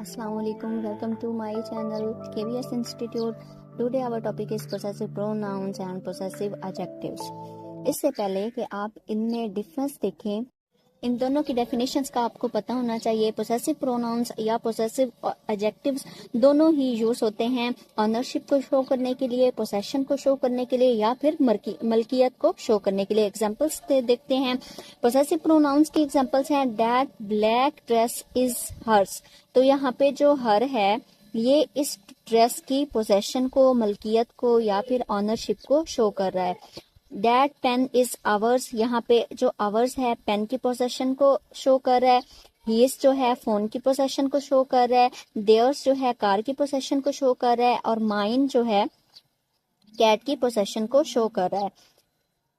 Assalamualaikum. Welcome to my channel KVS Institute. Today our topic is possessive pronouns and possessive adjectives. इससे पहले कि आप इनमें difference देखें, इन दोनों की डेफिनेशंस का आपको पता होना चाहिए। पोसेसिव प्रोनाउंस या पोसेसिव एडजेक्टिव्स दोनों ही यूज होते हैं ऑनरशिप को शो करने के लिए, पोसेशन को शो करने के लिए या फिर मलकियत को शो करने के लिए। एग्जांपल्स देखते हैं। पोसेसिव प्रोनाउंस की एग्जांपल्स हैं that black dress is hers. तो यहाँ पे जो हर है ये इस ड्रेस की पोसेशन को, मलकियत को या फिर ऑनरशिप को शो कर रहा है। That pen is ours, यहाँ पे जो ours है पेन की पोसेशन को शो कर रहा है। His जो है फोन की पोसेशन को शो कर रहा है। Theirs जो है कार की पोसेशन को शो कर रहा है। और mine जो है कैट की पोसेशन को शो कर रहा है।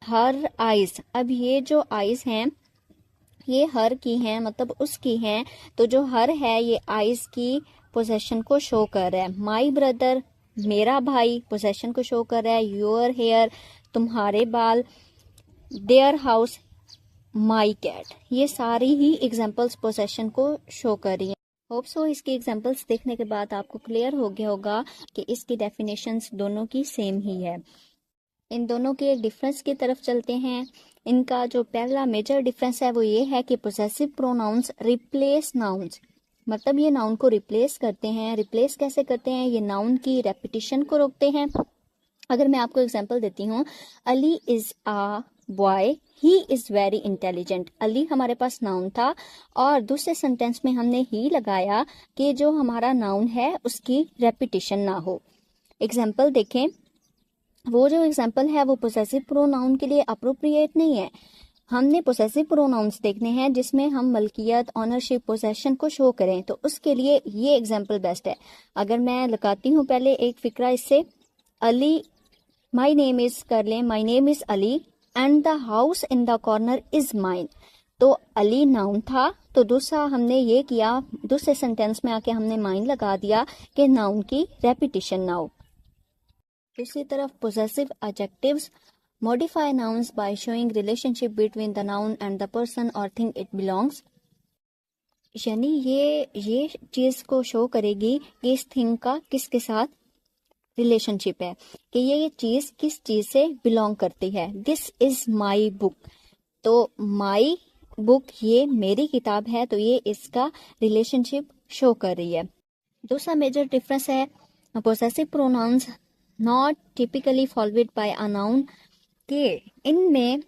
Her eyes, अब ये जो eyes हैं ये हर की हैं, मतलब उसकी हैं। तो जो हर है ये eyes की पोसेशन को शो कर रहा है। My brother, मेरा भाई पोसेशन को शो कर रहा है। योर हेयर, तुम्हारे बाल। Their house, my cat. ये सारी ही एग्जाम्पल्स पोसेशन को शो कर रही हैं। होप सो इसकी एग्जाम्पल्स देखने के बाद आपको क्लियर हो गया होगा कि इसकी डेफिनेशंस दोनों की सेम ही है। इन दोनों के डिफरेंस की तरफ चलते हैं। इनका जो पहला मेजर डिफरेंस है वो ये है कि पोसेसिव प्रोनाउंस रिप्लेस नाउन्स, मतलब ये नाउन को रिप्लेस करते हैं। रिप्लेस कैसे करते हैं? ये नाउन की रेपिटिशन को रोकते हैं। अगर मैं आपको एग्जांपल देती हूँ, Ali is a boy, he is very intelligent. Ali हमारे पास नाउन था और दूसरे सेंटेंस में हमने ही लगाया कि जो हमारा नाउन है उसकी रेपिटिशन ना हो। एग्जांपल देखें, वो जो एग्जांपल है वो पोसेसिव प्रोनाउन के लिए अप्रोप्रिएट नहीं है। हमने पोसेसिव प्रोनाउंस देखने हैं जिसमें हम मलकियत, ऑनरशिप, पोसेशन को शो करें, तो उसके लिए ये एग्जाम्पल बेस्ट है। अगर मैं लगाती हूँ पहले एक फिक्रा इससे, अली, माई नेम इज कर लें, my name is Ali and the house in the corner is mine. तो अली नाउन था, तो दूसरा हमने ये किया, दूसरे सेंटेंस में आके हमने माइन लगा दिया कि नाउन की रेपिटिशन ना हो। दूसरी तरफ possessive adjectives modify nouns by showing relationship between the noun and the person or thing it belongs। यानी ये चीज को शो करेगी कि इस थिंग का किसके साथ रिलेशनशिप है, कि ये चीज किस चीज से बिलोंग करती है। दिस इज माई बुक, तो माई बुक ये मेरी किताब है, तो ये इसका रिलेशनशिप शो कर रही है। दूसरा मेजर डिफरेंस है possessive pronouns not typically followed by a noun, के इनमें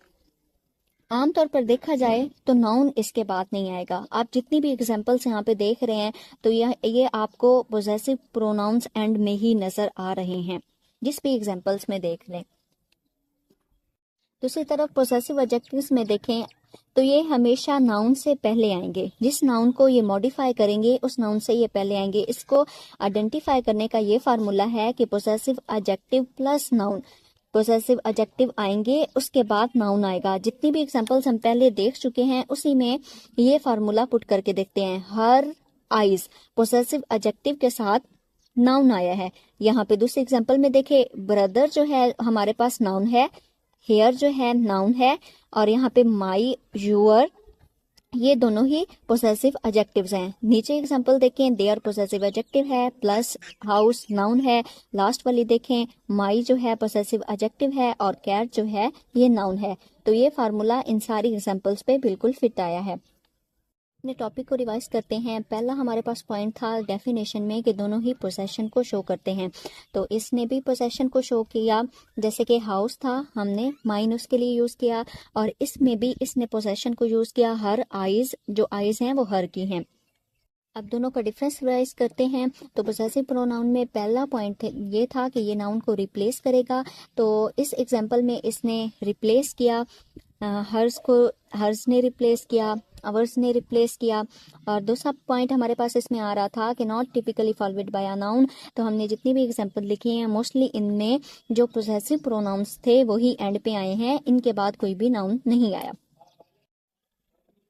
आमतौर पर देखा जाए तो नाउन इसके बाद नहीं आएगा। आप जितनी भी एग्जांपल्स यहाँ पे देख रहे हैं तो ये आपको पोसेसिव प्रोनाउंस एंड में ही नजर आ रहे हैं, जिस भी एग्जांपल्स में देख लें। दूसरी तरफ पोसेसिव एडजेक्टिव्स में देखें तो ये हमेशा नाउन से पहले आएंगे। जिस नाउन को ये मॉडिफाई करेंगे उस नाउन से ये पहले आएंगे। इसको आइडेंटिफाई करने का ये फार्मूला है कि possessive adjective plus noun, possessive adjective आएंगे उसके बाद नाउन आएगा। जितनी भी एग्जांपल्स हम पहले देख चुके हैं उसी में ये फार्मूला पुट करके देखते हैं। हर आइज पोसेसिव एडजेक्टिव के साथ नाउन आया है। यहाँ पे दूसरे एग्जांपल में देखे, ब्रदर जो है हमारे पास नाउन है, हेयर जो है नाउन है, और यहाँ पे माई, यूअर, ये दोनों ही पोसेसिव एडजेक्टिव्स हैं। नीचे एग्जांपल देखें, देयर पोसेसिव एडजेक्टिव है प्लस हाउस नाउन है। लास्ट वाली देखें, माई जो है पोसेसिव एडजेक्टिव है और कैट जो है ये नाउन है। तो ये फार्मूला इन सारी एग्जांपल्स पे बिल्कुल फिट आया है। अपने टॉपिक को रिवाइज करते हैं। पहला हमारे पास पॉइंट था डेफिनेशन में कि दोनों ही पोसेशन को शो करते हैं। तो इसने भी पोसेशन को शो किया, जैसे कि हाउस था हमने माइन उसके लिए यूज किया, और इसमें भी इसने पोसेशन को यूज किया। हर आइज, जो आइज हैं वो हर की हैं। अब दोनों का डिफरेंस रिवाइज करते हैं। तो पोसेसिव प्रोनाउन में पहला पॉइंट ये था कि ये नाउन को रिप्लेस करेगा। तो इस एग्जांपल में इसने रिप्लेस किया, हर्स को हर्स ने रिप्लेस किया, अवर्स ने रिप्लेस किया। और दूसरा पॉइंट हमारे पास इसमें आ रहा था कि not typically followed by a noun. तो हमने जितनी भी एग्जांपल लिखी हैं मोस्टली इनमें जो पोसेसिव प्रोनाउंस थे वही एंड पे आए हैं, इनके बाद कोई भी नाउन नहीं आया।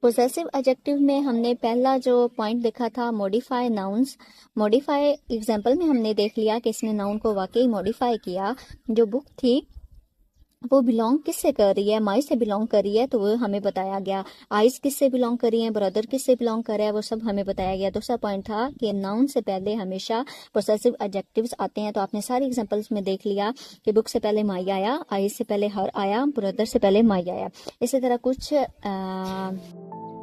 पोसेसिव एडजेक्टिव में हमने पहला जो पॉइंट देखा था मॉडिफाई नाउन्स। मॉडिफाई एग्जांपल में हमने देख लिया कि इसने नाउन को वाकई मॉडिफाई किया। जो बुक थी वो बिलोंग किससे कर रही है, माई से बिलोंग कर रही है, तो वो हमें बताया गया। आइज किससे बिलोंग कर रही है, ब्रदर किससे बिलोंग कर रहा है, वो सब हमें बताया गया। दूसरा पॉइंट था कि नाउन से पहले हमेशा पोसेसिव एडजेक्टिव्स आते हैं। तो आपने सारी एग्जांपल्स में देख लिया कि बुक से पहले माई आया, आइज से पहले हर आया, ब्रदर से पहले माई आया। इसी तरह कुछ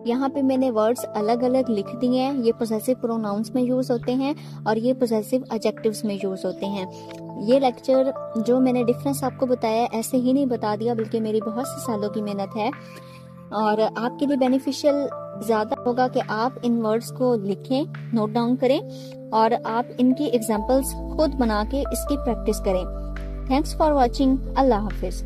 यहाँ पे मैंने वर्ड्स अलग अलग लिख दिए हैं। ये पोसेसिव प्रोनाउंस में यूज होते हैं और ये पोसेसिव एडजेक्टिव्स में यूज होते हैं। ये लेक्चर जो मैंने डिफरेंस आपको बताया ऐसे ही नहीं बता दिया, बल्कि मेरी बहुत से सालों की मेहनत है और आपके लिए बेनिफिशियल ज़्यादा होगा कि आप इन वर्ड्स को लिखें, नोट डाउन करें और आप इनकी एग्जाम्पल्स खुद बना के इसकी प्रैक्टिस करें। Thanks for watching. अल्लाह हाफिज़।